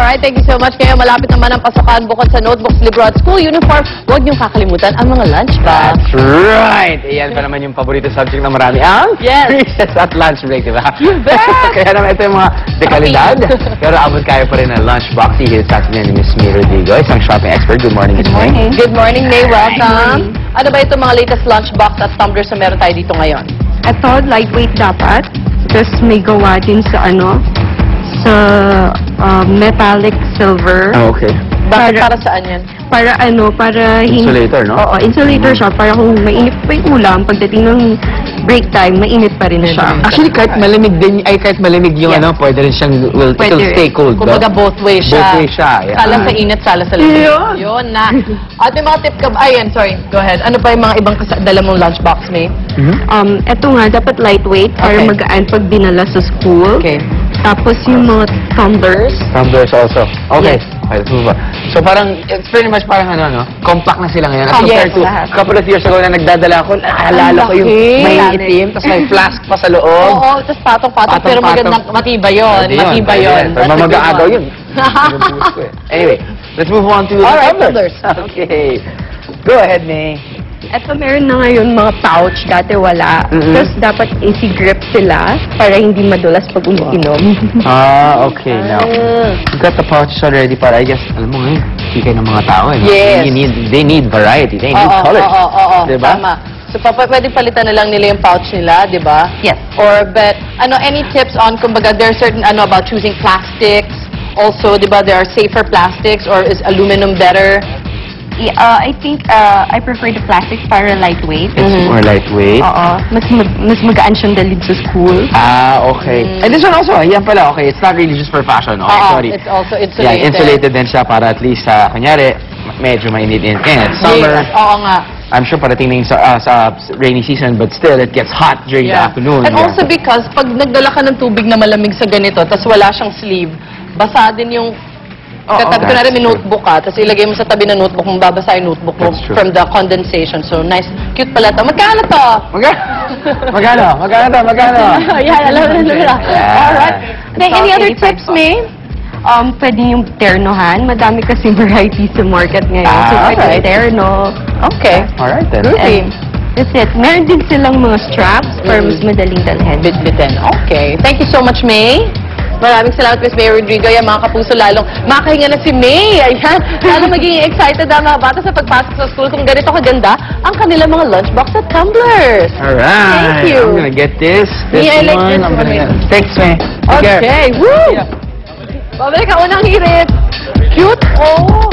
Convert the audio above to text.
Alright, thank you so much. Ngayon, malapit naman ang pasokan bukod sa notebooks, libro at school uniform. Huwag niyong kakalimutan ang mga lunchbox. That's right! Iyan pa naman yung paborito subject ng marami. Ang Yes. recess at lunch break, di ba? You bet! Kaya naman ito yung mga dekalidad. Pero abot kayo pa rin ng lunchbox. Ihil sa atin ni Miss May Rodrigo, isang shopping expert. Good morning, Miss May. Good morning, May. Welcome. Ano ba ito mga latest lunchbox at tumblers na meron tayo dito ngayon? Ito, lightweight dapat. Tapos may gawa din sa sa metallic silver. Oh, okay. Bakit para saan yan? Para para Insulator, no? Oo, insulator siya. Para kung mainit pa yung ulam, pagdating ng break time, mainit pa rin siya. Actually, kahit malamig din, kahit malamig yung Yeah. pwede rin siyang, Pwede it'll rin. stay cold. Kumbaga both ways siya. Both ways siya, yeah. Sala sa init, sala sa lamig. Yun. Yun na. At may mga tip ka ba? Ayan, sorry. Go ahead. Ano pa yung mga ibang dala mong lunchbox, May? Ito nga, dapat lightweight para Okay. magaan pag dinala sa school. Okay. Tapos yung mga tumblers. Tumblers also. Okay. Yes. Okay, let's move on. So parang, it's pretty much parang compact na sila ngayon. As compared Yes, to lahat. a couple of years ago na nagdadala ako, naalala ko yung laki. may itim, tapos may flask pa sa loob. Oo, tapos patong-patong, pero magandang matibay yun. Pwede Matibay yun. Pero That's a good mamagaagaw one. yun. Pinupuso ko eh. Anyway, let's move on to the Alright, tumblers. Okay. Go ahead, May. Ito meron na ngayon mga pouch, dati wala. Mm-mm. Tapos dapat easy grip sila para hindi madulas pag umiinom. Okay. Now, you got the pouches already, but I guess, alam mo ngayon, hikay ng mga tao. No? Yes. They need variety. They need colors. Oo, Diba? tama. So, pwede palitan na lang nila yung pouch nila, di ba? Yes. But, any tips on, kumbaga, there are certain, about choosing plastics? Also, di ba, there are safer plastics, or is aluminum better? I think I prefer the plastic para lightweight. It's more lightweight. Oo. Mas magaan siyang dalhin sa school. Okay. And this one also, yan pala, okay, it's not really just for fashion. Okay, sorry. It's also insulated. Yeah, insulated din siya para at least, kunyari, medyo mainit in summer. Yes, oo nga. I'm sure parating na yung sa rainy season, but still, it gets hot during the afternoon. And also because, pag nagdala ka ng tubig na malamig sa ganito, tas wala siyang sleeve, basa din yung katabi ko na rin may notebook ka, tapos ilagay mo sa tabi ng notebook mo, babasa yung notebook mo That's true. from the condensation. So, nice. Cute pala to. Magkano to? Magkano? Yan, alam na nila. Yeah. Alright. Then, any other 85 tips, May? Pwede yung ternohan. Madami kasi variety sa market ngayon. So, pwede alright. terno. Okay. Alright then. Groovy. That's it. Meron din silang mga straps para mas madaling dalhin. Bit-bitin. Okay. Thank you so much, May. Maraming salamat, Miss May Rodrigo. Yan, mga kapuso, lalong makahinga na si May. Ayan. Lalo magiging excited ang mga bata sa pagpasok sa school kung ganito kaganda ang kanilang mga lunchbox at tumblers. Alright. Thank you. I'm gonna get this. Me, I like this I'm gonna one. get. Thanks, May. Take care. Okay. Woo! Babalik ka unang hirit. Cute. Oh.